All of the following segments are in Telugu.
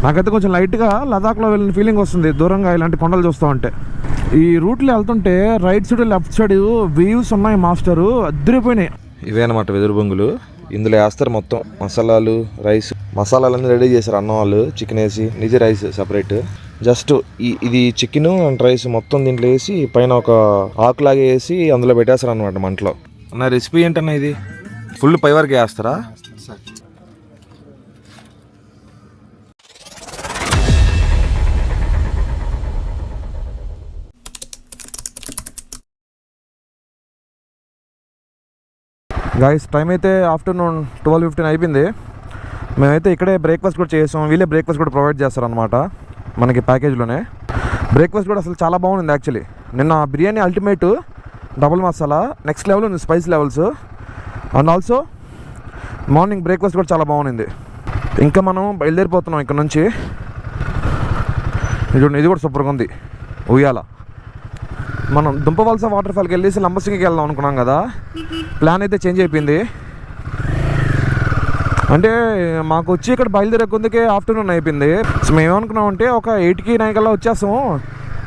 నాకైతే కొంచెం లైట్గా లదాఖ్లో వెళ్ళిన ఫీలింగ్ వస్తుంది దూరంగా ఇలాంటి కొండలు చూస్తూ ఉంటే. ఈ రూట్లో వెళ్తుంటే right side left side views ఉన్నాయి మాస్టరు, అద్దరిపోయినాయి. ఇవే అనమాట వెదురు బొంగులు. ఇందులో వేస్తారు మొత్తం మసాలాలు, రైస్. మసాలాలన్నీ రెడీ చేశారు అన్న వాళ్ళు. చికెన్ వేసి నిజ రైస్ సపరేట్. జస్ట్ ఇది చికెన్ అండ్ రైస్ మొత్తం దీంట్లో వేసి పైన ఒక ఆకులాగా వేసి అందులో పెట్టేస్తారు అనమాట మంటలో. అన్న రెసిపీ ఏంటన్నా ఇది? ఫుల్ పై వరకు వేస్తారా? గాయస్ టైం అయితే ఆఫ్టర్నూన్ 12:15 అయిపోయింది. మేమైతే ఇక్కడే బ్రేక్ఫాస్ట్ కూడా చేసాం. వీళ్ళే బ్రేక్ఫాస్ట్ కూడా ప్రొవైడ్ చేస్తారనమాట మనకి ప్యాకేజ్లోనే. బ్రేక్ఫాస్ట్ కూడా అసలు చాలా బాగుంది యాక్చువల్లీ. నిన్న biryani ultimate, double masala next level ఉంది, spice levels. And also morning breakfast కూడా చాలా బాగుంది. ఇంకా మనం బయలుదేరిపోతున్నాం ఇక్కడ నుంచి. ఇది కూడా సూపర్గా ఉంది. ఉయ్యాల మనం దుంపవలస వాటర్ ఫాల్కి వెళ్ళేసి లంబసింగికి వెళ్దాం అనుకున్నాం కదా. ప్లాన్ అయితే చేంజ్ అయిపోయింది. అంటే మాకు వచ్చి ఇక్కడ బయలుదేరే కొందుకే ఆఫ్టర్నూన్ అయిపోయింది. సో మేము ఏమనుకున్నామంటే ఒక 8కి 9 కల్లా వచ్చేస్తాము,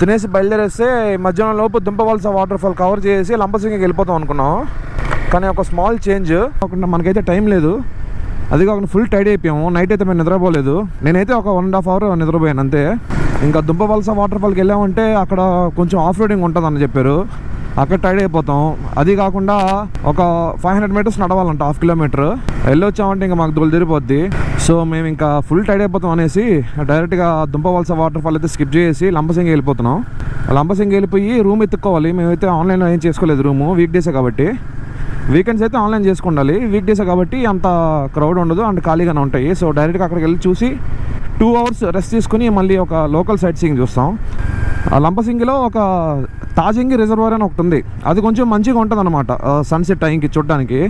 తినేసి బయలుదేరేస్తే మధ్యాహ్నం లోపు దుంపవలస వాటర్ ఫాల్ కవర్ చేసి లంబసింగికి వెళ్ళిపోతాం అనుకున్నాం. కానీ ఒక స్మాల్ చేంజ్, మనకైతే టైం లేదు. అది కాకుండా ఫుల్ టైడ్ అయిపోయాము. నైట్ అయితే మేము నిద్రపోలేదు. నేనైతే ఒక 1.5 అవర్ నిద్రపోయాను అంతే. ఇంకా దుంపవలస వాటర్ ఫాల్కి వెళ్ళామంటే అక్కడ కొంచెం ఆఫ్ రోడింగ్ ఉంటుందని చెప్పారు. అక్కడ టైడ్ అయిపోతాం. అది కాకుండా ఒక 500 మీటర్స్ నడవాలంట, 1/2 కిలోమీటర్. వెళ్ళొచ్చామంటే ఇంకా మాకు దొలు తిరిగిపోద్ది. సో మేము ఇంకా ఫుల్ టైడ్ అయిపోతాం అనేసి డైరెక్ట్గా దుంపవలస వాటర్ ఫాల్ అయితే స్కిప్ చేసి లంబసింగి వెళ్ళిపోతున్నాం. లంబసింగి వెళ్ళిపోయి రూమ్ ఎత్తుక్కోవాలి. మేమైతే ఆన్లైన్లో ఏం చేసుకోలేదు రూము, వీక్ డేసే కాబట్టి. వీకెండ్స్ అయితే ఆన్లైన్ చేసుకుండాలి, వీక్ డేసే కాబట్టి అంత క్రౌడ్ ఉండదు అండ్ ఖాళీగానే ఉంటాయి. సో డైరెక్ట్గా అక్కడికి వెళ్ళి చూసి 2 అవర్స్ రెస్ట్ తీసుకుని మళ్ళీ ఒక లోకల్ సైట్ సీయింగ్ చూస్తాం. ఆ లంబసింగిలో ఒక తాజింగి రిజర్వాయర్ అని ఒకటి ఉంది. అది కొంచెం మంచిగా ఉంటుంది అనమాట సన్సెట్ టైంకి చూడడానికి.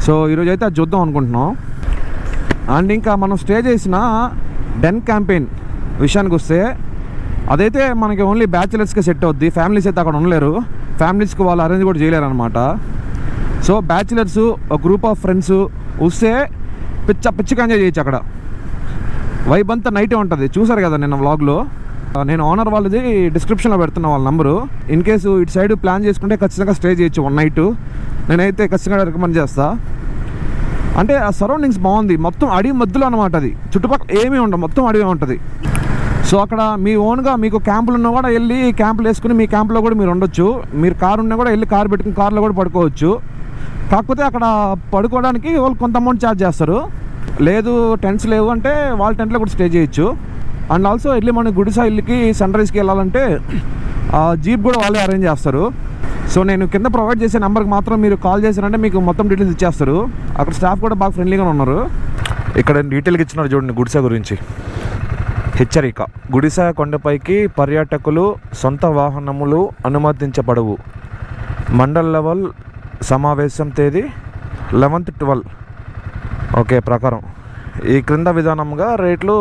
సో ఈరోజు అయితే అది చూద్దాం అనుకుంటున్నాం. అండ్ ఇంకా మనం స్టే చేసిన డెన్ క్యాంపెయిన్ విషయానికి వస్తే అదైతే మనకి ఓన్లీ బ్యాచిలర్స్కే సెట్ అవుద్ది. ఫ్యామిలీస్ అయితే అక్కడ ఉండలేరు. ఫ్యామిలీస్కి వాళ్ళు అరేంజ్ కూడా చేయలేరు అనమాట. సో బ్యాచిలర్స్ ఒక గ్రూప్ ఆఫ్ ఫ్రెండ్స్ వస్తే పిచ్చిగా ఎంజాయ్ చేయొచ్చు. అక్కడ వైబ్ అంతా నైటే ఉంటుంది. చూసారు కదా నిన్న వ్లాగ్లో. నేను ఓనర్ వాళ్ళది డిస్క్రిప్షన్లో పెడుతున్నా వాళ్ళ నెంబరు. ఇన్ కేసు ఇటు సైడ్ ప్లాన్ చేసుకుంటే ఖచ్చితంగా స్టే చేయొచ్చు 1 నైట్. నేనైతే ఖచ్చితంగా రికమెండ్ చేస్తా. అంటే ఆ సరౌండింగ్స్ బాగుంది. మొత్తం అడవి మధ్యలో అనమాట. అది చుట్టుపక్కల ఏమీ ఉండవు, మొత్తం అడవి ఉంటుంది. సో అక్కడ మీ ఓన్గా మీకు క్యాంపులు ఉన్నా కూడా వెళ్ళి క్యాంపులు వేసుకుని మీ క్యాంపులో కూడా మీరు ఉండొచ్చు. మీరు కారు ఉన్నా కూడా వెళ్ళి కారు పెట్టుకుని కార్లో కూడా పడుకోవచ్చు. కాకపోతే అక్కడ పడుకోవడానికి వాళ్ళు కొంత అమౌంట్ ఛార్జ్ చేస్తారు. లేదు టెంట్స్ లేవు అంటే వాళ్ళ టెంట్లో కూడా స్టే చేయొచ్చు. And also early morning Gudisa ఇల్లుకి సన్ రైజ్కి వెళ్ళాలంటే జీప్ కూడా వాళ్ళే అరేంజ్ చేస్తారు. సో నేను కింద ప్రొవైడ్ చేసే నెంబర్కి మాత్రం మీరు కాల్ చేశారంటే మీకు మొత్తం డీటెయిల్స్ ఇచ్చేస్తారు. అక్కడ స్టాఫ్ కూడా బాగా ఫ్రెండ్లీగా ఉన్నారు. ఇక్కడ డీటెయిల్గా ఇచ్చినారు చూడండి గుడిసా గురించి. హెచ్చరిక: గుడిసా కొండపైకి పర్యాటకులు సొంత వాహనములు అనుమతించబడవు. మండల్ లెవెల్ సమావేశం తేదీ 11/12 ఓకే ప్రకారం ఈ క్రింద విధానంగా రేట్లు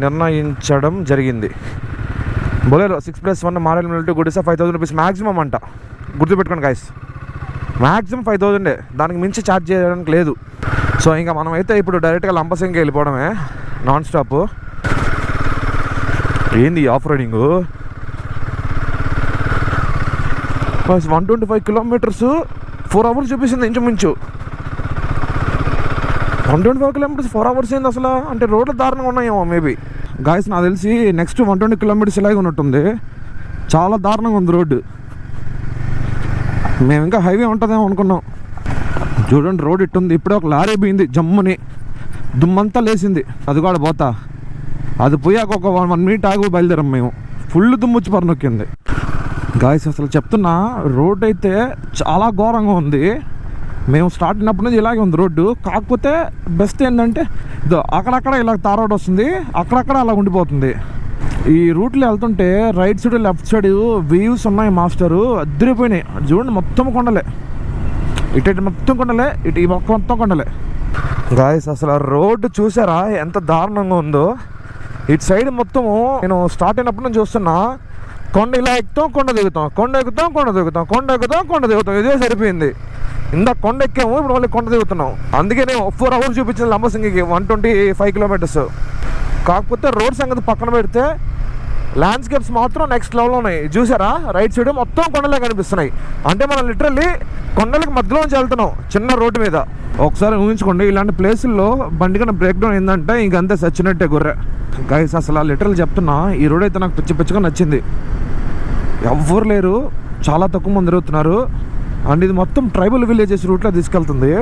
నిర్ణయించడం జరిగింది. బొలేరో 6+1 మారేల్ మిలిటరీ గుడిసా 5,000 రూపీస్ మ్యాక్సిమం అంట. గుర్తుపెట్టుకోండి గైస్, మ్యాక్సిమం 5,000. దానికి మించి ఛార్జ్ చేయడానికి లేదు. సో ఇంకా మనమైతే ఇప్పుడు డైరెక్ట్గా లంబసింగి వెళ్ళిపోవడమే నాన్ స్టాప్. ఏంది ఆఫ్ రోడింగు? 125 కిలోమీటర్స్ 4 అవర్స్ చూపిస్తుంది ఇంచుమించు. 125 కిలోమీటర్స్ 4 అవర్స్ ఏంది అసలు? అంటే రోడ్లు దారుణంగా ఉన్నాయేమో మేబీ. గాయస్ నాకు తెలిసి నెక్స్ట్ 120 కిలోమీటర్స్ ఇలాగే ఉన్నట్టుంది. చాలా దారుణంగా ఉంది రోడ్డు. మేము ఇంకా హైవే ఉంటుందేమో అనుకున్నాం. చూడండి రోడ్ ఇట్టుంది. ఇప్పుడే ఒక లారీ పోయింది జమ్ముని, దుమ్మంతా లేసింది. అది కూడా పోతా, అది పోయాక ఒక 1 మినిట్ ఆగి బయలుదేరాం మేము. ఫుల్ దుమ్ముచ్చి పరనొక్కింది. గాయస్ అసలు చెప్తున్నా, రోడ్ అయితే చాలా ఘోరంగా ఉంది. మేము స్టార్ట్ అయినప్పటి నుంచి ఇలాగే ఉంది రోడ్డు. కాకపోతే బెస్ట్ ఏంటంటే అక్కడక్కడ ఇలా తార్ రోడ్ వస్తుంది, అక్కడక్కడ అలా ఉండిపోతుంది. ఈ రూట్లో వెళ్తుంటే right side left side views ఉన్నాయి మాస్టరు, అద్దరిపోయినాయి. చూడండి మొత్తం కొండలే, ఇటు మొత్తం కొండలే, ఇటు ఈ మొక్క మొత్తం కొండలే. గాయస్ అసలు రోడ్డు చూసారా ఎంత దారుణంగా ఉందో. ఇటు సైడ్ మొత్తము నేను స్టార్ట్ అయినప్పటి నుంచి చూస్తున్నా, కొండ ఇలా ఎక్కుతాం, కొండ దిగుతాం, కొండ ఎక్కుతాం, కొండ దిగుతాం, కొండ ఎక్కుతాం, కొండ దిగుతాం, ఇదే సరిపోయింది. ఇందాక కొండ ఎక్కాము, ఇప్పుడు మళ్ళీ కొండ దిగుతున్నాం. అందుకే నేను 4 hours చూపించింది లంబసింగికి 125 kilometers. కాకపోతే రోడ్ సంగతి పక్కన పెడితే ల్యాండ్స్కేప్స్ మాత్రం నెక్స్ట్ లెవెల్లో ఉన్నాయి. చూసారా రైట్ సైడ్ మొత్తం కొండలే కనిపిస్తున్నాయి. అంటే మనం లిటరల్లీ కొండలకి మధ్యలోంచి వెళ్తున్నాం చిన్న రోడ్డు మీద. ఒకసారి ఊహించుకోండి, ఇలాంటి ప్లేసుల్లో బండి కన్నా బ్రేక్ డౌన్ అయిందంటే ఇంకంతే సచ్చినట్టే గుర్రె. గైస్ అసలు లిటరల్ చెప్తున్నా, ఈ రోడ్ అయితే నాకు పిచ్చిగా నచ్చింది. ఎవ్వరు లేరు, చాలా తక్కువ మంది తిరుగుతున్నారు. అండ్ ఇది మొత్తం ట్రైబల్ విలేజెస్ రూట్లో తీసుకెళ్తుంది.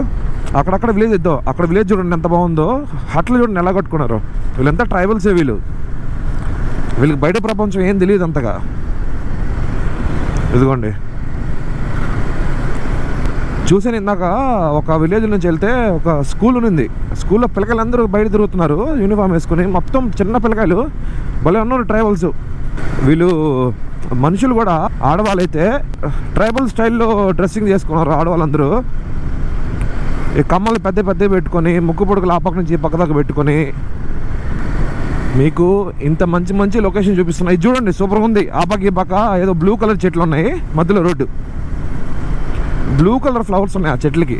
అక్కడక్కడ విలేజ్ ఇద్దాం, అక్కడ విలేజ్ చూడండి ఎంత బాగుందో, హట్లు చూడండి ఎలా కట్టుకున్నారు. వీళ్ళంతా ట్రైబల్సే. వీళ్ళకి బయట ప్రపంచం ఏం తెలియదు అంతగా. ఇదిగోండి చూసాను ఇందాక, ఒక విలేజ్ నుంచి వెళ్తే ఒక స్కూల్ ఉంది. స్కూల్లో పిల్లకాయలందరూ బయట తిరుగుతున్నారు యూనిఫామ్ వేసుకుని, మొత్తం చిన్న పిల్లకాయలు భలే ఉన్నారు ట్రైబల్స్. వీళ్ళు మనుషులు కూడా ఆడవాళ్ళైతే ట్రైబల్ స్టైల్లో డ్రెస్సింగ్ చేసుకున్నారు ఆడవాళ్ళందరూ. ఈ కమ్మలు పెద్ద పెట్టుకొని, ముక్కు పొడుగులు ఆ పక్క నుంచి ఈ పక్క దాకా పెట్టుకొని, మీకు ఇంత మంచి లొకేషన్ చూపిస్తున్నాయి. ఇది చూడండి సూపర్గా ఉంది. ఆ పక్క ఈ పక్క ఏదో బ్లూ కలర్ చెట్లు ఉన్నాయి, మధ్యలో రోడ్డు, బ్లూ కలర్ ఫ్లవర్స్ ఉన్నాయి ఆ చెట్లకి.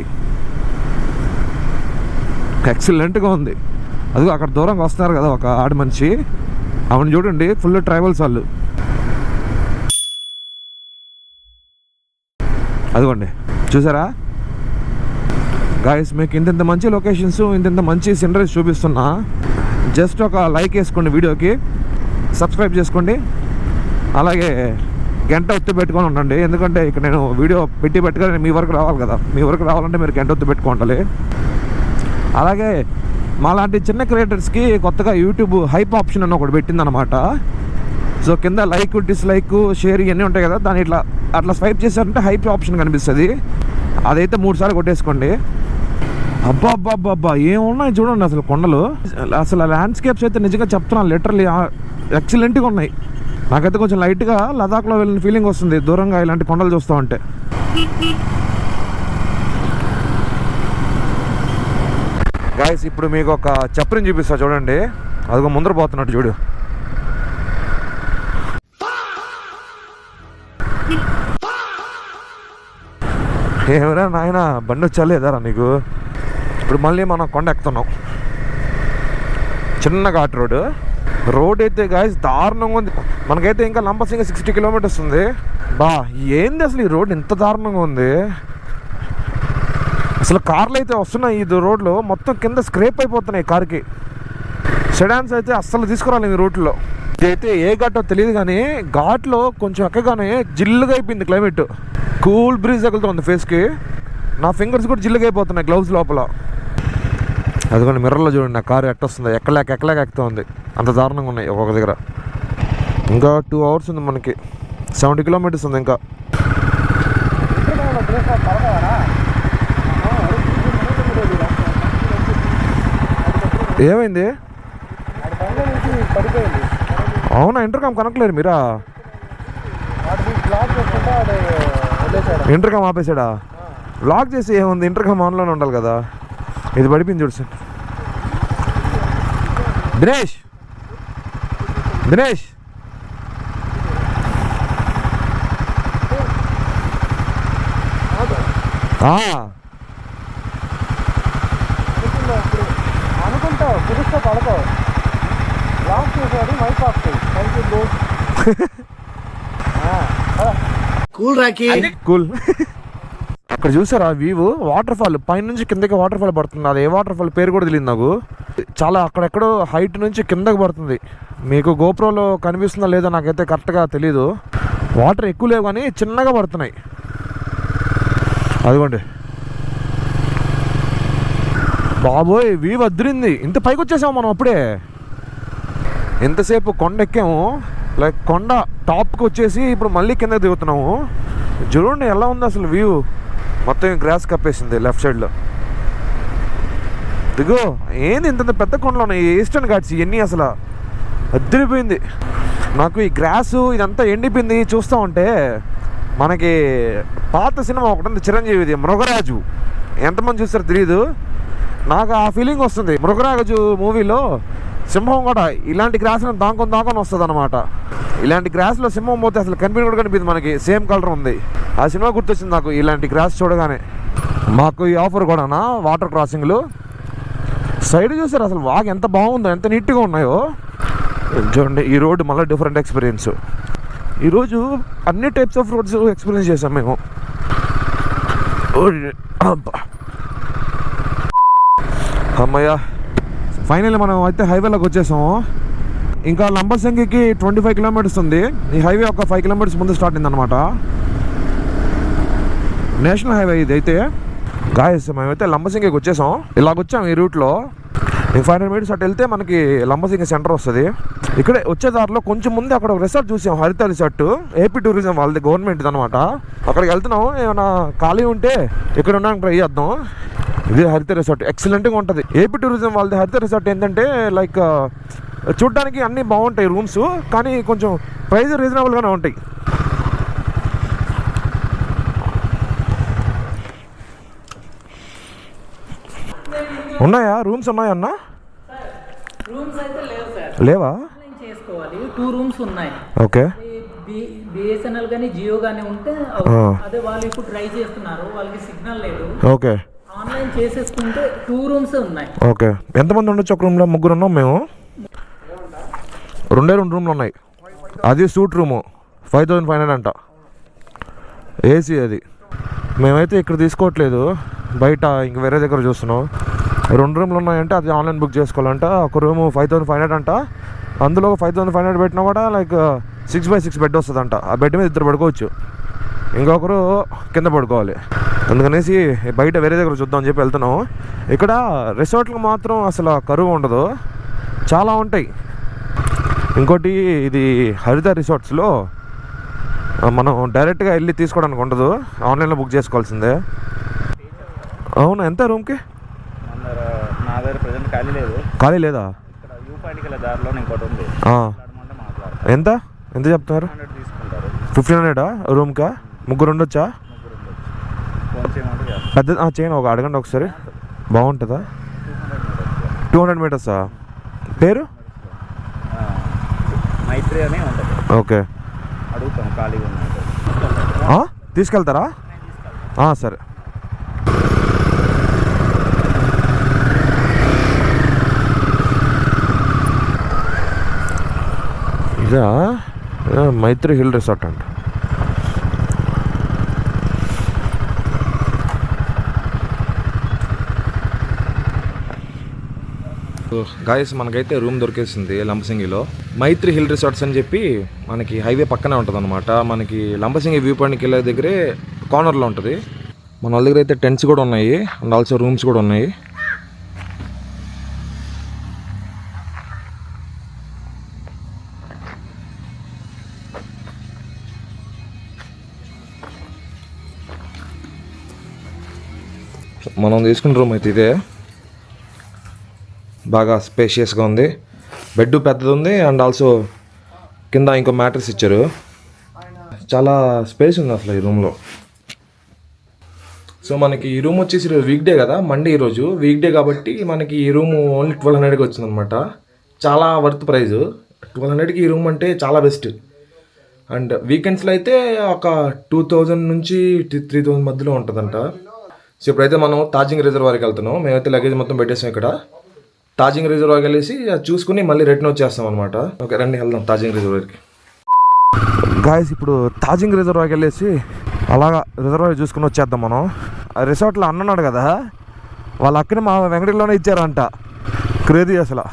ఎక్సలెంట్గా ఉంది. అది అక్కడ దూరంగా వస్తున్నారు కదా ఒక ఆడ మనిషి, ఆవిడ చూడండి ఫుల్ ట్రైబల్స్ వాళ్ళు. అదిగోండి చూసారా గాయస్, మీకు ఇంత మంచి లొకేషన్స్, ఇంత మంచి సీనరీస్ చూపిస్తున్నా. జస్ట్ ఒక లైక్ వేసుకోండి వీడియోకి, సబ్స్క్రైబ్ చేసుకోండి, అలాగే గంట ఒత్తి పెట్టుకొని ఉండండి. ఎందుకంటే ఇక్కడ నేను వీడియో పెట్టుకొని మీ వరకు రావాలి కదా, మీ వరకు రావాలంటే మీరు గంట ఒత్తి పెట్టుకోండి. అలాగే మాలాంటి చిన్న క్రియేటర్స్కి కొత్తగా యూట్యూబ్ హైప్ ఆప్షన్ అని ఒకటి పెట్టిందనమాట. సో కింద లైక్, డిస్లైక్, షేర్ ఇవన్నీ ఉంటాయి కదా, దాన్ని అట్లా స్వైప్ చేశారంటే హైప్ ఆప్షన్ కనిపిస్తుంది. అదైతే 3 సార్లు కొట్టేసుకోండి. అబ్బా ఏమున్నాయి చూడండి అసలు కొండలు. అసలు ల్యాండ్స్కేప్స్ అయితే నిజంగా చెప్తున్నాను లిటరల్లీ ఎక్సలెంట్గా ఉన్నాయి. నాకైతే కొంచెం లైట్గా లదాఖ్లో వెళ్ళిన ఫీలింగ్ వస్తుంది దూరంగా ఇలాంటి కొండలు చూస్తూ ఉంటే. గాయస్ ఇప్పుడు మీకు ఒక చప్రిని చూపిస్తా చూడండి, అదిగో ముందర పోతున్నట్టు చూడు. ఏమరా నాయన బండి వచ్చాలేదారా నీకు. ఇప్పుడు మళ్ళీ మనం కొండ ఎక్కుతున్నాం, చిన్న ఘాట్ రోడ్ అయితే గాయస్ దారుణంగా ఉంది. మనకైతే ఇంకా లంబసింగి 60 kilometers ఉంది. ఏంది అసలు ఈ రోడ్ ఇంత దారుణంగా ఉంది. అసలు కార్లు అయితే వస్తున్నాయి ఈ రోడ్లో, మొత్తం కింద స్క్రేప్ అయిపోతున్నాయి కార్కి. సెడాన్స్ అయితే అస్సలు తీసుకురాలేదు ఈ రోడ్లో. ఇదైతే ఏ ఘాటో తెలియదు కానీ ఘాట్లో కొంచెం ఎక్కగానే జిల్లుగా అయిపోయింది క్లైమేట్. కూల్ బ్రీజ్ తగులుతుంది ఫేస్కి. నా ఫింగర్స్ కూడా జిల్లుగా అయిపోతున్నాయి గ్లౌస్ లోపల. అదిగోండి మిర్రర్లో చూడండి నా కారు ఎట్టొస్తుంది, ఎక్కలేక ఎక్కుతుంది. అంత దారుణంగా ఉన్నాయి ఒక్కొక్క దగ్గర. ఇంకా 2 hours ఉంది మనకి, 70 kilometers ఉంది ఇంకా. ఏమైంది? అవునా, ఇంటర్కామ్ కనెక్ట్లేరు మీరా? ఇంటర్కామ్ ఆపేసాడా? బ్లాక్ చేసి ఏముంది, ఇంటర్కామ్ ఆన్లోనే ఉండాలి కదా. ఇది పడిపోయింది చూడు సార్. దినేష్ అనుకుంటావు కుదిస్తే పడతావు. బ్లాక్ చేసాడు మైక్ ఆఫ్ కూల్. అక్కడ చూసారా వ్యూ, వాటర్ ఫాల్ పైనుంచి కిందకి వాటర్ ఫాల్ పడుతుంది. అది ఏ వాటర్ ఫాల్ పేరు కూడా తెలియదు నాకు. చాలా అక్కడెక్కడో హైట్ నుంచి కిందకి పడుతుంది. మీకు గోప్రోలో కనిపిస్తుందా లేదో నాకైతే కరెక్ట్గా తెలీదు. వాటర్ ఎక్కువ లేవు కానీ చిన్నగా పడుతున్నాయి. అదిగోండి బాబోయ్, వ్యూ వదిలింది. ఇంత పైకి వచ్చేసాము మనం అప్పుడే. ఎంతసేపు కొండ ఎక్కాము, లైక్ కొండ టాప్కి వచ్చేసి ఇప్పుడు మళ్ళీ కిందకి దిగుతున్నాము. చూడండి ఎలా ఉంది అసలు వ్యూ. మొత్తం గ్రాస్ కప్పేసింది లెఫ్ట్ సైడ్లో. దిగో ఏంది ఇంత పెద్ద కొండలు ఉన్నాయి ఈస్టర్న్ ఘాట్స్ ఇవన్నీ. అసలు అదిరిపోయింది. నాకు ఈ గ్రాసు ఇదంతా ఎండిపోయింది చూస్తూ ఉంటే. మనకి పాత సినిమా ఒకటి ఉంది చిరంజీవిది, మృగరాజు. ఎంతమంది చూస్తారో తెలియదు, నాకు ఆ ఫీలింగ్ వస్తుంది. మృగరాజు మూవీలో సింహం కూడా ఇలాంటి గ్రాస్లో దాంకొని వస్తుంది అనమాట. ఇలాంటి గ్రాస్లో సింహం పోతే అసలు కనిపించడం కూడా కనిపిస్తుంది మనకి, సేమ్ కలర్ ఉంది. ఆ సినిమా గుర్తొచ్చింది నాకు ఇలాంటి గ్రాస్ చూడగానే. మాకు ఈ ఆఫర్ కూడానా వాటర్ క్రాసింగ్లు సైడ్ చూసారు అసలు వాక్ ఎంత బాగుందో, ఎంత నీట్గా ఉన్నాయో చూడండి. ఈ రోడ్డు మళ్ళీ డిఫరెంట్ ఎక్స్పీరియన్స్. ఈరోజు అన్ని టైప్స్ ఆఫ్ రోడ్స్ ఎక్స్పీరియన్స్ చేసాం మేము. అమ్మయ్య, ఫైనల్ మనం అయితే హైవేలోకి వచ్చేసాము. ఇంకా లంబసింగికి 25 కిలోమీటర్స్ ఉంది. ఈ హైవే ఒక 5 కిలోమీటర్స్ ముందు స్టార్ట్ అయిందనమాట. నేషనల్ హైవే ఇది అయితే. గాయస్ మేమైతే లంబసింగికి వచ్చేసాం. ఇలాగొచ్చాం ఈ రూట్లో. ఇంక 500 మీటర్స్ అటు వెళ్తే మనకి లంబసింగి సెంటర్ వస్తుంది. ఇక్కడే వచ్చే దారిలో కొంచెం ముందు అక్కడ ఒక రిసార్ట్ చూసాం, హరిత రిసార్ట్, ఏపీ టూరిజం వాళ్ళది, గవర్నమెంట్ అనమాట. అక్కడికి వెళ్తున్నాం. ఏమైనా ఖాళీ ఉంటే ఇక్కడ ఉండడానికి ట్రై చేద్దాం. ఇది హరిత రిసార్ట్, ఎక్సలెంట్గా ఉంటుంది. ఏపీ టూరిజం వాళ్ళది హరిత రిసార్ట్ ఏంటంటే లైక్ చూడ్డానికి అన్నీ బాగుంటాయి రూమ్స్, కానీ కొంచెం ప్రైస్ రీజనబుల్గానే ఉంటాయి. ఉన్నాయా రూమ్స్? ఉన్నాయా అన్న? రూమ్స్ అయితే లేవు సార్. లేవా? చేసుకోవాలి. 2 రూమ్స్ ఉన్నాయి. ఓకే. బిఎస్ఎన్ఎల్ కానీ జియో కానీ ఉంటే అదే వాళ్ళు ఇప్పుడు ట్రై చేస్తున్నారు, వాళ్ళకి సిగ్నల్ లేదు. ఓకే. ఆన్లైన్ చేసేసుకుంటే 2 రూమ్స్ ఉన్నాయి. ఓకే. ఎంతమంది ఉండొచ్చు ఒక రూమ్లో? 3 ఉన్నాం మేము. 2 రూమ్లు ఉన్నాయి. అది సూట్ రూము 5500 అంట, ఏసీ. అది మేమైతే ఇక్కడ తీసుకోవట్లేదు, బయట ఇంక వేరే దగ్గర చూస్తున్నాం. 2 రూమ్లు ఉన్నాయంటే అది ఆన్లైన్ బుక్ చేసుకోవాలంట. ఒక రూము 5500 అంట. అందులో 5500 పెట్టినా కూడా లైక్ 6x6 బెడ్ వస్తుందంట. ఆ బెడ్ మీద 2 పడుకోవచ్చు, ఇంకొకరు కింద పడుకోవాలి. అందుకనేసి బయట వేరే దగ్గర చూద్దామని చెప్పి వెళ్తున్నాం. ఇక్కడ రిసార్ట్లకు మాత్రం అసలు కరువు ఉండదు, చాలా ఉంటాయి. ఇంకోటి ఇది హరిత రిసార్ట్స్లో మనం డైరెక్ట్గా వెళ్ళి తీసుకోవడానికి ఉండదు, ఆన్లైన్లో బుక్ చేసుకోవాల్సిందే. అవునా? ఎంత రూమ్కి? నా దగ్గర ప్రజెంట్ ఖాళీ లేదు. ఖాళీ లేదా? ఇక్కడ యూ పాయింట్కి దారిలో ఇంకోటి ఉంది. ఎంత ఎంత చెప్తున్నారు? 1500 తీసుకుంటారు. 1500 రూమ్కా? 3 ఉండొచ్చా? ఫోన్ చేయమంటే చేస్తాను. పెద్ద చేయను, ఒక అడగండి ఒకసారి. బాగుంటుందా? 200 మీటర్సా? పేరు మైత్రి అని ఉంటుంది. ఓకే. అడుగుతాం ఖాళీగా ఉన్నాయి. తీసుకెళ్తారా? సరే. ఇదా మైత్రి హిల్ రిసార్ట్ అంట. గాయస్ మనకైతే రూమ్ దొరికేసింది లంబసింగిలో. మైత్రి హిల్ రిసార్ట్స్ అని చెప్పి మనకి హైవే పక్కనే ఉంటుంది అనమాట. మనకి లంబసింగి వ్యూ పాయింట్కి వెళ్ళే దగ్గరే కార్నర్లో ఉంటుంది. మన వాళ్ళ దగ్గర అయితే టెంట్స్ కూడా ఉన్నాయి అండ్ ఆల్సో రూమ్స్ కూడా ఉన్నాయి. మనం తీసుకున్న రూమ్ అయితే ఇదే, బాగా స్పేషియస్గా ఉంది. బెడ్ పెద్దది ఉంది అండ్ ఆల్సో కింద ఇంకో మ్యాట్రెస్ ఇచ్చారు. చాలా స్పేస్ ఉంది అసలు ఈ రూమ్లో. సో మనకి ఈ రూమ్ వచ్చేసి వీక్ డే కదా, మండే ఈరోజు వీక్ డే కాబట్టి మనకి ఈ రూమ్ ఓన్లీ 1200కి వచ్చిందనమాట. చాలా వర్త్ ప్రైజు. 1200కి ఈ రూమ్ అంటే చాలా బెస్ట్. అండ్ వీకెండ్స్లో అయితే ఒక 2000 నుంచి 3000 మధ్యలో ఉంటుందంట. సో ఇప్పుడైతే మనం తాజింగ్ రిజర్వాయర్కి వెళ్తున్నాం. మేమైతే లగేజ్ మొత్తం పెట్టేసాం ఇక్కడ. తాజింగ్ రిజర్వాయర్కి వెళ్ళేసి చూసుకుని మళ్ళీ రిటర్న్ వచ్చేస్తాం అనమాట. ఓకే రండి వెళ్దాం తాజింగ్ రిజర్వాయర్కి. గాయస్ ఇప్పుడు తాజింగ్ రిజర్వాయర్కి వెళ్ళేసి అలాగా రిజర్వాయర్ చూసుకుని వచ్చేద్దాం మనం. ఆ రిసార్ట్లో అన్నాడు కదా, వాళ్ళ అక్కని మా వెంకటగిరిలోనే ఇచ్చారంట. క్రేజీ అసలు.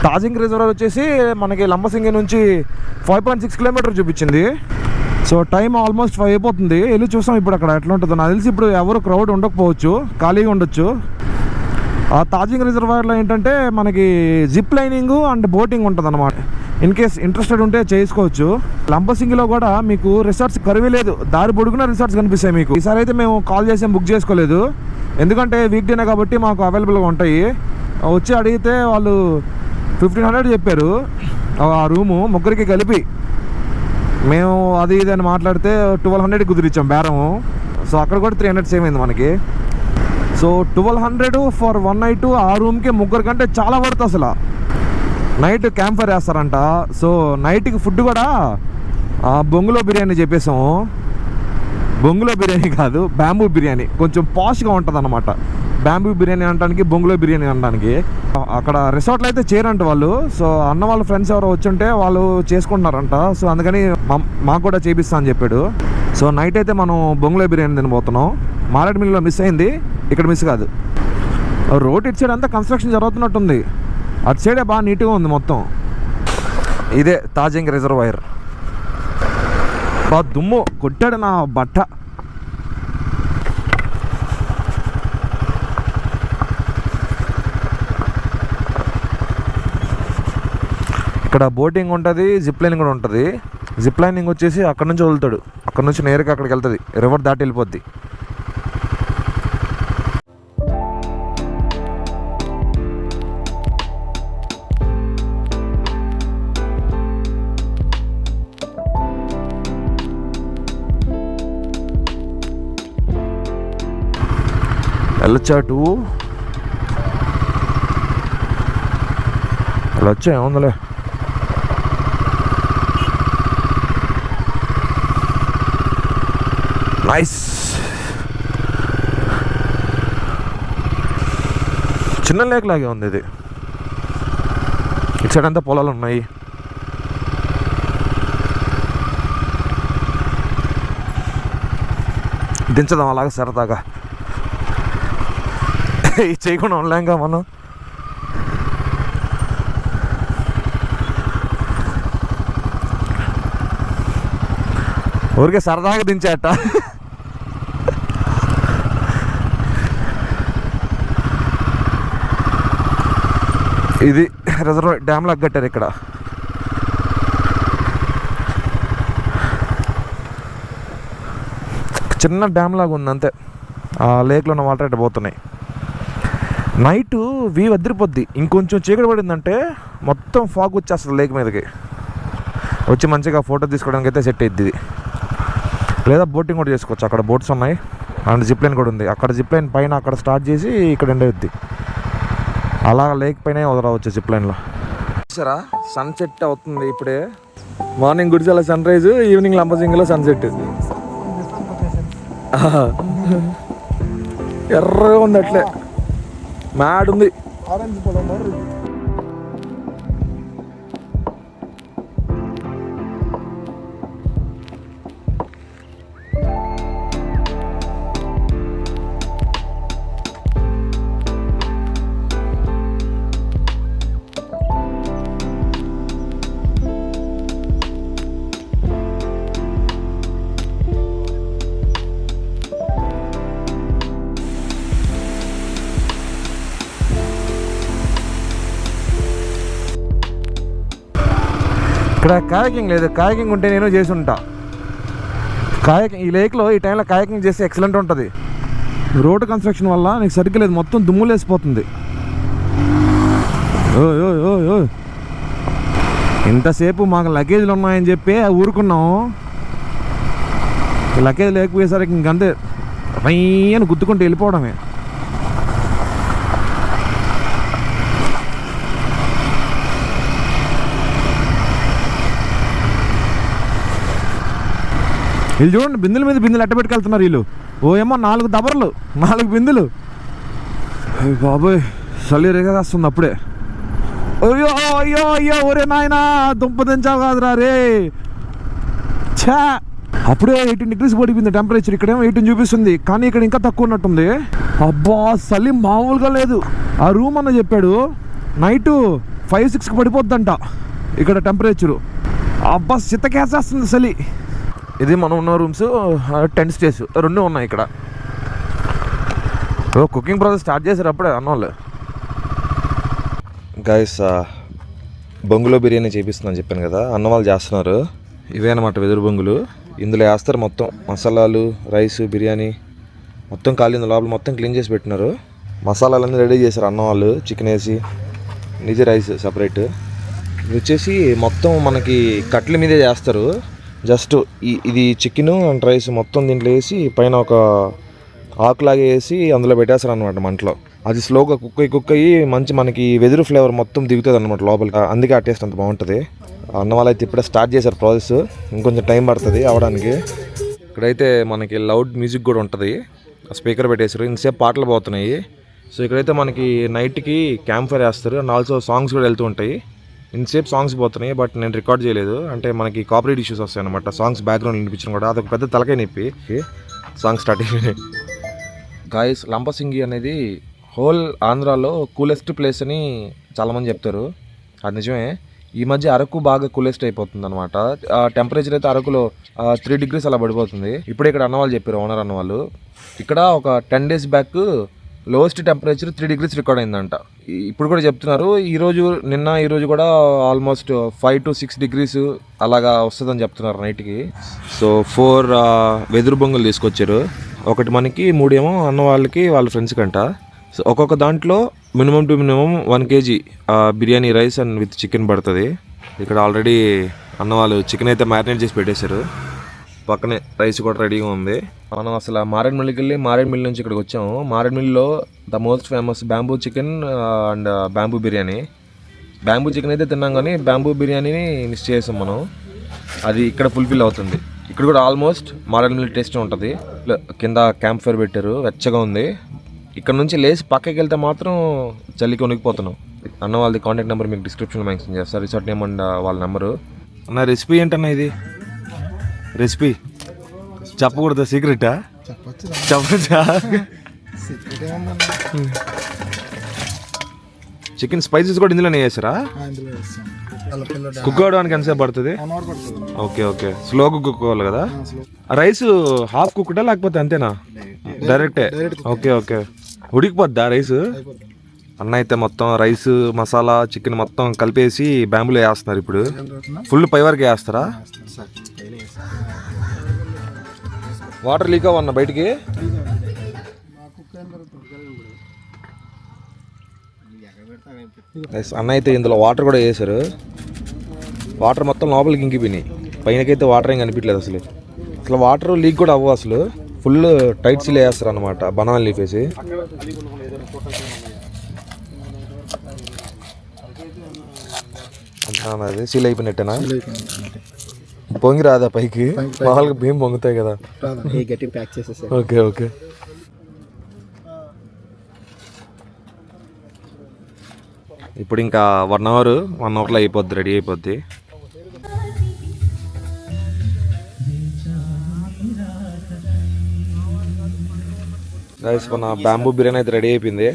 తాజింగ్ రిజర్వాయర్ వచ్చేసి మనకి లంబసింగి నుంచి 5.6 కిలోమీటర్ చూపించింది. సో టైం ఆల్మోస్ట్ 5 అయిపోతుంది. వెళ్ళి చూసాం ఇప్పుడు అక్కడ ఎట్లా ఉంటుందో. నాకు తెలిసి ఇప్పుడు ఎవరు క్రౌడ్ ఉండకపోవచ్చు, ఖాళీగా ఉండొచ్చు. ఆ తాజింగ్ రిజర్వాయర్లో ఏంటంటే మనకి జిప్ లైనింగ్ అండ్ బోటింగ్ ఉంటుంది అనమాట. ఇన్ కేస్ ఇంట్రెస్టెడ్ ఉంటే చేసుకోవచ్చు. లంబసింగిలో కూడా మీకు రిసార్ట్స్ కరువే లేదు, దారి పొడుగున రిసార్ట్స్ కనిపిస్తాయి మీకు. ఈసారి అయితే మేము కాల్ చేసి బుక్ చేసుకోలేదు, ఎందుకంటే వీక్ డేనే కాబట్టి మాకు అవైలబుల్గా ఉంటాయి. వచ్చి అడిగితే వాళ్ళు 1500 చెప్పారు ఆ రూము, ముగ్గురికి కలిపి. మేము అది ఇది అని మాట్లాడితే 1200 కుదిరిచ్చాం బేరము. సో అక్కడ కూడా 300 సేమ్ అయింది మనకి. సో 1200 ఫర్ 1 నైట్ ఆ రూమ్కి ముగ్గురు కంటే చాలా పడుతుంది అసలు. నైట్ క్యాంప్ ఫైర్ వేస్తారంట. సో నైట్కి ఫుడ్ కూడా బొంగులో బిర్యానీ చెప్పేసాము. బొంగులో బిర్యానీ కాదు, బ్యాంబూ బిర్యానీ. కొంచెం పాష్గా ఉంటుంది అనమాట. బ్యాంబూ బిర్యానీ అనడానికి, బొంగులో బిర్యానీ అనడానికి. అక్కడ రిసార్ట్లో అయితే చేయరంట వాళ్ళు. సో అన్న వాళ్ళ ఫ్రెండ్స్ ఎవరో వచ్చుంటే వాళ్ళు చేసుకుంటున్నారంట. సో అందుకని మాకు కూడా చేపిస్తా అని చెప్పాడు. సో నైట్ అయితే మనం బొంగులో బిర్యానీ తినబోతున్నాం. మారేడుమిల్లిలో మిస్ అయింది, ఇక్కడ మిస్ కాదు. రోడ్ ఇటు సైడ్ అంతా కన్స్ట్రక్షన్ జరుగుతున్నట్టుంది. అటు సైడే బాగా నీట్గా ఉంది మొత్తం. ఇదే తాజింగ్ రిజర్వాయర్. బాగా దుమ్ము కొట్టాడు నా బట్ట. ఇక్కడ బోటింగ్ ఉంటుంది, జిప్ లైనింగ్ కూడా ఉంటుంది. జిప్ లైనింగ్ వచ్చేసి అక్కడ నుంచి వదులుతాడు, అక్కడ నుంచి నేరుగా అక్కడికి వెళ్తుంది, రివర్ దాటి వెళ్ళిపోద్ది. వెళ్ళొచ్చాటు వెళ్ళొచ్చా, ఏముందిలే. నైస్. చిన్న లేక్ లాగే ఉంది ఇది. ఇటు సైడ్ అంతా పొలాలు ఉన్నాయి. దించదాం అలాగే సరదాగా. ఇది చేయకుండా ఉండలేంగా మనం. ఊరికే సరదాగా దించాట. ఇది రిజర్వాయర్ డ్యామ్ లాగా కట్టారు ఇక్కడ. చిన్న డ్యామ్ లాగా ఉంది అంతే. ఆ లేక్లో ఉన్న వాటర్ అయితే పోతున్నాయి. నైటు వ్యూ అదిరిపోద్ది. ఇంకొంచెం చీకటి పడిందంటే మొత్తం ఫాగ్ వచ్చేస్తుంది లేక్ మీదకి. వచ్చి మంచిగా ఫోటో తీసుకోవడానికి అయితే సెట్ అయ్యిద్ది ఇది. లేదా బోటింగ్ కూడా చేసుకోవచ్చు. అక్కడ బోట్స్ ఉన్నాయి అండ్ జిప్ లైన్ కూడా ఉంది. అక్కడ జిప్ లైన్ పైన అక్కడ స్టార్ట్ చేసి ఇక్కడ ఎండ్ అవుద్ది. అలా లేక్ పైన వదలవచ్చు జిప్ లైన్లో. సరే సన్సెట్ అవుతుంది ఇప్పుడే. మార్నింగ్ గుడిసెల సన్ రైజ్, ఈవినింగ్ లంబసింగిలో సన్సెట్. ఎర్రగా ఉంది, అట్లే మ్యాడ్ ఉంది. ఆరెంజ్ పొలం ఇక్కడ కాయకింగ్ లేదు. కాయకింగ్ ఉంటే నేను చేసి ఉంటా. కాయకింగ్ ఈ లేక్లో ఈ టైంలో కాయకింగ్ చేస్తే ఎక్సలెంట్ ఉంటుంది. రోడ్డు కన్స్ట్రక్షన్ వల్ల నీకు సరిగ్గా లేదు, మొత్తం దుమ్ములేసిపోతుంది. ఓ ఓ ఓ ఓ ఇంతసేపు మాకు లగేజ్లు ఉన్నాయని చెప్పి ఊరుకున్నాం. లగేజ్ లేకపోయేసరికి ఇంకంతే పైన గుద్దుకుంటూ వెళ్ళిపోవడమే. వీళ్ళు చూడండి, బిందుల మీద బిందులు అట్ట పెట్టుకెళ్తున్నారు వీళ్ళు. ఓ ఏమో 4 దబర్లు, 4 బిందులు. బాబోయ్ చలి రేగేస్తుంది అప్పుడే. అయ్యో అయ్యో అయ్యో ఒరే నాయన దుంప దించావు కాదురా రే. ఛా, అప్పుడే 18 degrees పడిపోయింది టెంపరేచర్. ఇక్కడేమో 18 చూపిస్తుంది, కానీ ఇక్కడ ఇంకా తక్కువ ఉన్నట్టుంది. అబ్బా చలి మామూలుగా లేదు. ఆ రూమ్ అన్న చెప్పాడు నైటు 5-6కి పడిపోద్దంట ఇక్కడ టెంపరేచరు. అబ్బా చిత్తకేసేస్తుంది చలి. ఇది మనం ఉన్న రూమ్స్, టెంట్ స్టేస్ 2 ఉన్నాయి ఇక్కడ. కుకింగ్ ప్రాసెస్ స్టార్ట్ చేశారు అప్పుడే అన్నోళ్ళు. గైస్ బొంగులో బిర్యానీ చేపిస్తుందని చెప్పాను కదా, అన్న వాళ్ళు చేస్తున్నారు. ఇవే అన్నమాట వెదురు బొంగులు. ఇందులో వేస్తారు మొత్తం మసాలాలు, రైస్, బిర్యానీ మొత్తం కాలింది. లోపల మొత్తం క్లీన్ చేసి పెట్టినారు. మసాలాలన్నీ రెడీ చేశారు అన్న వాళ్ళు. చికెన్ వేసి నిజ రైస్ సపరేట్. ఇది వచ్చేసి మొత్తం మనకి కట్ల మీదే చేస్తారు. జస్ట్ ఇది చికెన్ అండ్ రైస్ మొత్తం దీంట్లో వేసి పైన ఒక ఆకులాగా వేసి అందులో పెట్టేస్తారు అనమాట మంటలో. అది స్లోగా కుక్ అయ్యి మంచి మనకి వెదురు ఫ్లేవర్ మొత్తం దిగుతుంది అనమాట లోపలికి. అందుకే ఆ టేస్ట్ అంత బాగుంటుంది. అన్న వాళ్ళు అయితే ఇప్పుడే స్టార్ట్ చేశారు ప్రాసెస్. ఇంకొంచెం టైం పడుతుంది అవడానికి. ఇక్కడైతే మనకి లౌడ్ మ్యూజిక్ కూడా ఉంటుంది, స్పీకర్ పెట్టేశారు, ఇంతసేపు పాటలు పోతున్నాయి. సో ఇక్కడైతే మనకి నైట్కి క్యాంప్ ఫైర్ వేస్తారు అండ్ ఆల్సో సాంగ్స్ కూడా వెళ్తూ ఉంటాయి. ఇంతసేపు సాంగ్స్ పోతున్నాయి, బట్ నేను రికార్డ్ చేయలేదు, అంటే మనకి కాపరేట్ ఇష్యూస్ వస్తాయి అనమాట. సాంగ్స్ బ్యాక్గ్రౌండ్ వినిపించడం కూడా అదొక పెద్ద తలకాయ నొప్పి. సాంగ్స్ స్టార్ట్ అయిపోయినాయి. గాయస్, లంబసింగి అనేది హోల్ ఆంధ్రాలో కూలెస్ట్ ప్లేస్ అని చాలామంది చెప్తారు. అది నిజమే. ఈ మధ్య అరకు బాగా కూలెస్ట్ అయిపోతుంది అనమాట. టెంపరేచర్ అయితే అరకులో 3 degrees అలా పడిపోతుంది. ఇప్పుడు ఇక్కడ అన్నవాళ్ళు చెప్పారు, ఓనర్ అన్నవాళ్ళు, ఇక్కడ ఒక 10 days back lowest temperature 3 degrees record అయిందంట. ఇప్పుడు కూడా చెప్తున్నారు, ఈ రోజు కూడా ఆల్మోస్ట్ 5 to 6 degrees అలాగా వస్తుందని చెప్తున్నారు నైట్కి. సో 4 వెదురు బొంగులు తీసుకొచ్చారు. ఒకటి మనకి, 3 ఏమో అన్న వాళ్ళకి వాళ్ళ ఫ్రెండ్స్కి అంట. సో ఒక్కొక్క దాంట్లో minimum 1 kg biryani rice and with chicken పడుతుంది. ఇక్కడ ఆల్రెడీ అన్న వాళ్ళు చికెన్ అయితే మ్యారినేట్ చేసి పెట్టేశారు. పక్కనే రైస్ కూడా రెడీగా ఉంది. మనం అసలు మారేడుమిల్లికి వెళ్ళి మారేడుమిల్లి నుంచి ఇక్కడికి వచ్చాము. మారేడుమిల్లిలో the most famous bamboo chicken and bamboo biryani. Bamboo chicken అయితే తిన్నాం, కానీ బ్యాంబూ బిర్యానీని మిస్ చేసాం మనం. అది ఇక్కడ ఫుల్ఫిల్ అవుతుంది. ఇక్కడ కూడా ఆల్మోస్ట్ మారేడుమిల్లి టేస్ట్ ఉంటుంది. కింద క్యాంప్ ఫైర్ పెట్టారు, వెచ్చగా ఉంది. ఇక్కడ నుంచి లేచి పక్కకి వెళ్తే మాత్రం చలికి వణికిపోతున్నాం. అన్న వాళ్ళది కాంటాక్ట్ నెంబర్ మీకు డిస్క్రిప్షన్లో మెన్షన్ చేస్తారు, రిసార్ట్ నేమ్ అండ్ వాళ్ళ నెంబరు. అన్న రెసిపీ ఏంటన్నా ఇది? రెసిపీ చెప్పకూడదు, సీక్రెటా? చెప్పచ్చా? చికెన్ స్పైసెస్ కూడా ఇందులోనే వేసారా? కుక్ అవడానికి ఎంతసేపు పడుతుంది? ఓకే ఓకే, స్లో కుక్ అవ్వాలి కదా. రైస్ హాఫ్ కుక్డా లేకపోతే అంతేనా? డైరెక్టే. ఓకే ఓకే, ఉడికిపోద్దా రైస్? అన్న అయితే మొత్తం రైస్, మసాలా, చికెన్ మొత్తం కలిపేసి బ్యాంబులో వేస్తున్నారు. ఇప్పుడు ఫుల్ పై వరకు వేస్తారా? వాటర్ లీక్ అవ్వన్న బయటికి? అన్న అయితే ఇందులో వాటర్ కూడా వేసారు. వాటర్ మొత్తం లోపలికి ఇంకిపోయినాయి, పైనకైతే వాటర్ ఏం కనిపించలేదు అసలు. వాటర్ లీక్ కూడా అవ్వవు అసలు. ఫుల్ టైట్ సీల్ వేస్తారు అనమాట, బనానా లీఫ్ వేసి. అది సీల్ అయిపోయినట్టేనా? పొంగి రాదా పైకి? మామూలుగా బియ్యం పొంగుతాయి కదా. Okay okay. ఇప్పుడు ఇంకా 1 hourలో అయిపోద్ది, రెడీ అయిపోద్ది. గైస్, మన బ్యాంబూ బిర్యానీ అయితే రెడీ అయిపోయింది.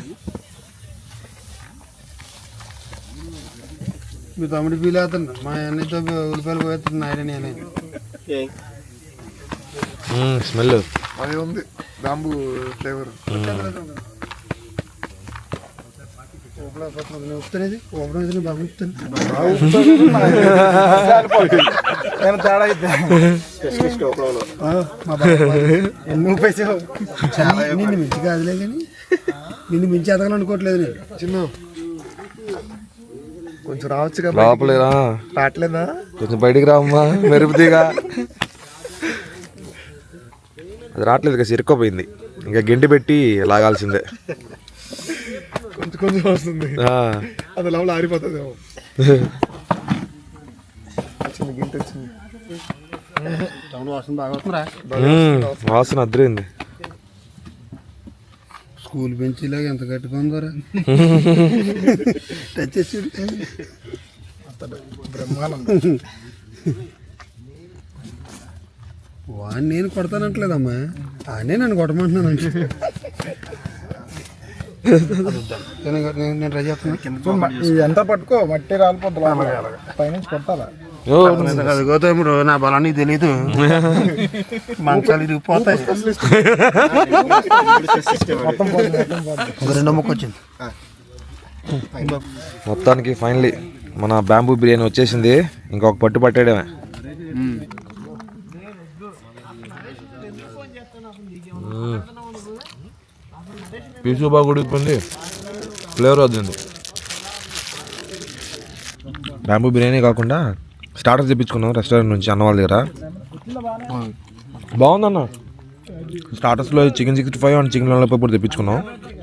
మీ తమ్ముడు ఫీల్ అవుతున్నా, మా అన్నితో ఉల్లిపాయలు పోయేస్తున్నా ఆయన. స్మెల్ అది ఉంది, బ్యాంబూ ఫ్లేవర్. వస్తున్నది ఓపెన్ బాబు తేడా అయితే నువ్వు పైసావు. నిన్ను మించి కాదులే, కానీ నిన్ను మించి ఎదగాలనుకోవట్లేదు నేను. చిన్న కొంచెం రావచ్చు కదా లోపలేరా? రావట్లేదా? కొంచెం బయటికి రామ్మా, మెరుపుతీగా. అది రావట్లేదు, ఇక సిరుక్కోపోయింది. ఇంకా గెంటి పెట్టి లాగాల్సిందే. కొంచెం కొంచెం వస్తుంది, అది లోపల ఆరిపోతుంది. వచ్చింది గింట వచ్చింది. వాసన బాగా వస్తుందా? వాసన అద్దరింది. స్కూల్ బెంచీలాగా ఎంత గట్టిగా ఉందోరా. టచ్ చేసి బ్రహ్మానందం. వాడిని నేను కొడతానంటలేదమ్మా, ఆనే నన్ను కొట్టమంటున్నాను అంటే. నేను ట్రై చేస్తున్నా. ఎంత పట్టుకో, మట్టి రాలిపోద్దు పైనుంచి కొట్టాలా. గౌతముడు, నా బలాన్ని తెలీదు, మంచాలు ఇరిగిపోతాయి. రెండో ముక్క వచ్చింది. మొత్తానికి ఫైనలీ మన బ్యాంబూ బిర్యానీ వచ్చేసింది. ఇంకొక పట్టు పట్టేయడమే. పీసు బాగా ఉడికిపోయింది, ఫ్లేవర్ వద్దండి. బ్యాంబూ బిర్యానీ కాకుండా స్టార్టర్స్ తెప్పించుకున్నాం రెస్టారెంట్ నుంచి అన్న వాళ్ళ దగ్గర. బాగుందన్న. స్టార్టర్స్లో చికెన్ 65 అండ్ చికెన్ లాలీపాప్ తెప్పించుకున్నాం.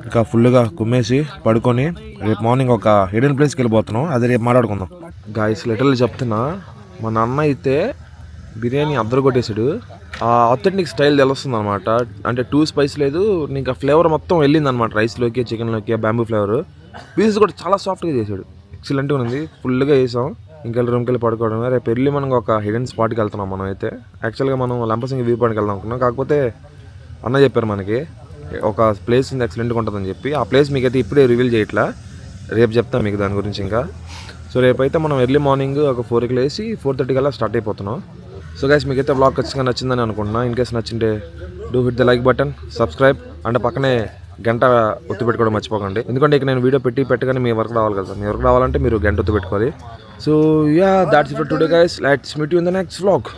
ఇంకా ఫుల్గా కుమ్మేసి పడుకొని రేపు మార్నింగ్ ఒక హిడెన్ ప్లేస్కి వెళ్ళిపోతున్నాం. అది రేపు మాట్లాడుకుందాం. గాయస్ లిటరల్లీ చెప్తున్నా, మా నాన్న అయితే బిర్యానీ అద్దరు కొట్టేశాడు. ఆథెంటిక్ స్టైల్ తెలుస్తుంది అనమాట. అంటే టూ స్పైస్ లేదు, ఇంకా ఫ్లేవర్ మొత్తం వెళ్ళింది అనమాట రైస్లోకి చికెన్లోకి. బ్యాంబూ ఫ్లేవర్ పీసెస్ కూడా చాలా సాఫ్ట్గా చేశాడు, ఎక్సలెంట్గా ఉంది. ఫుల్గా వేసాం, ఇంకా రూమ్కి వెళ్ళి పడుకోవడం. రేపు వెళ్ళి మనం ఒక హిడెన్ స్పాట్కి వెళ్తున్నాం. మనం అయితే యాక్చువల్గా మనం లంబసింగి వ్యూ పాయింట్కి వెళ్దాం అనుకున్నాం, కాకపోతే అన్న చెప్పారు మనకి ఒక ప్లేస్ ఉంది ఎక్సలెంట్గా ఉంటుందని చెప్పి. ఆ ప్లేస్ మీకైతే ఇప్పుడే రివీల్ చేయట్లా, రేపు చెప్తాను మీకు దాని గురించి ఇంకా. సో రేపైతే మనం ఎర్లీ మార్నింగ్ ఒక 4కి లేసి 4:30 కల్లా స్టార్ట్ అయిపోతున్నాం. సో గైస్ మీకైతే బ్లాగ్ ఖచ్చితంగా నచ్చిందని అనుకుంటున్నా. ఇన్ కేస్ నచ్చింటే do hit the like button, subscribe and పక్కనే గంట ఒత్తి పెట్టుకోవడం మర్చిపోకండి. ఎందుకంటే ఇక నేను వీడియో పెట్టగానే మీ వరకు రావాలి కదా. మీ వరకు రావాలంటే మీరు గంట ఒత్తి పెట్టుకోవాలి. So yeah, that's it for today guys. Let's meet you in the next vlog.